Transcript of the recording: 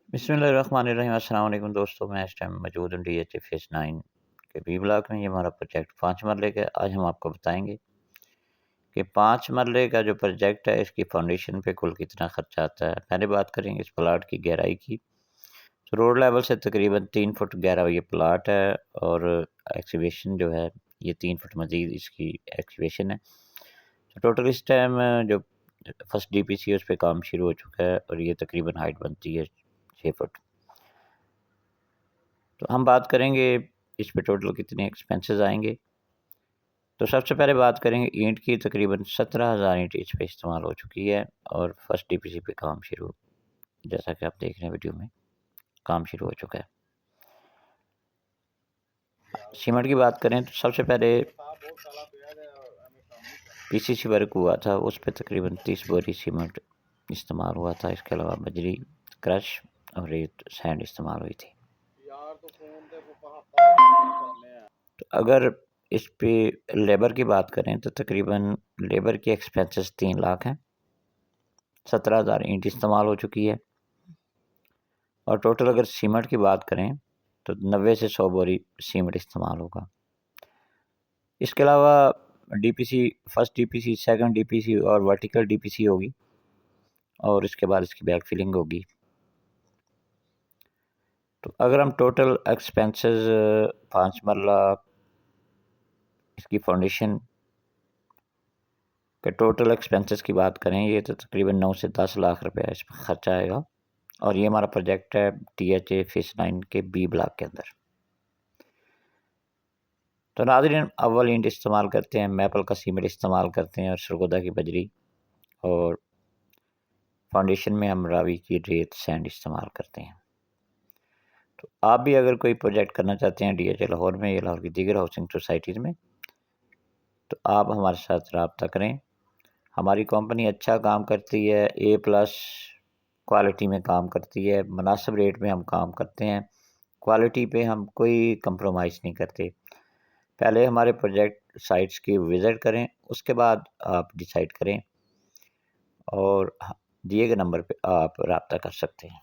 बिस्मिल्लाहिर्रहमानिर्रहीम। अस्सलाम वालेकुम दोस्तों, मैं इस टाइम मौजूद हूँ DHA फेज़ 9 के बी ब्लॉक में। ये हमारा प्रोजेक्ट 5 मरले का है। आज हम आपको बताएंगे कि 5 मरले का जो प्रोजेक्ट है इसकी फाउंडेशन पे कुल कितना खर्चा आता है। पहले बात करेंगे इस प्लाट की गहराई की। तो रोड लेवल से तकरीबन 3 फुट गहरा ये प्लाट है और एक्सकेवेशन जो है ये 3 फुट मज़ीद इसकी एक्सकेवेशन है। तो टोटल इस टाइम जो फर्स्ट DPC है उस पे काम शुरू हो चुका है और ये तकरीबन हाइट बनती है 6 फुट। तो हम बात करेंगे इस पे टोटल कितने एक्सपेंसेस आएंगे। तो सबसे पहले बात करेंगे ईंट की। तकरीबन 17,000 ईंट इस पे इस्तेमाल हो चुकी है और फर्स्ट DPC पे काम शुरू, जैसा कि आप देख रहे हैं वीडियो में, काम शुरू हो चुका है। सीमेंट की बात करें तो सबसे पहले PCC वर्क हुआ था, उस पर तकरीबन 30 बोरी सीमेंट इस्तेमाल हुआ था। इसके अलावा बजरी, क्रश और रेत, सैंड इस्तेमाल हुई थी। तो अगर इस पे लेबर की बात करें तो तकरीबन लेबर की एक्सपेंसेस 3 लाख हैं। 17,000 ईंट इस्तेमाल हो चुकी है और टोटल अगर सीमेंट की बात करें तो 90 से 100 बोरी सीमेंट इस्तेमाल होगा। इसके अलावा DPC, first DPC, second DPC और वर्टिकल DPC होगी और इसके बाद इसकी बैक फिलिंग होगी। तो अगर हम टोटल एक्सपेंसेस 5 मरला इसकी फाउंडेशन के टोटल एक्सपेंसेस की बात करें, ये तो तकरीबन 9 से 10 लाख रुपया इस पर खर्चा आएगा। और ये हमारा प्रोजेक्ट है DHA फेज़ 9 के बी ब्लॉक के अंदर। तो नाज़रीन, अव्वल ईंट इस्तेमाल करते हैं, मैपल का सीमेंट इस्तेमाल करते हैं और सरगोदा की बजरी, और फाउंडेशन में हम रावी की रेत, सैंड इस्तेमाल करते हैं। तो आप भी अगर कोई प्रोजेक्ट करना चाहते हैं DHA लाहौर में या लाहौर की दीगर हाउसिंग सोसाइटीज़ में, तो आप हमारे साथ रब्ता करें। हमारी कंपनी अच्छा काम करती है, A+ क्वालिटी में काम करती है, मुनासिब रेट में हम काम करते हैं, क्वालिटी पे हम कोई कंप्रोमाइज़ नहीं करते। पहले हमारे प्रोजेक्ट साइट्स की विज़िट करें, उसके बाद आप डिसाइड करें और दिए गए नंबर पे आप रब्ता कर सकते हैं।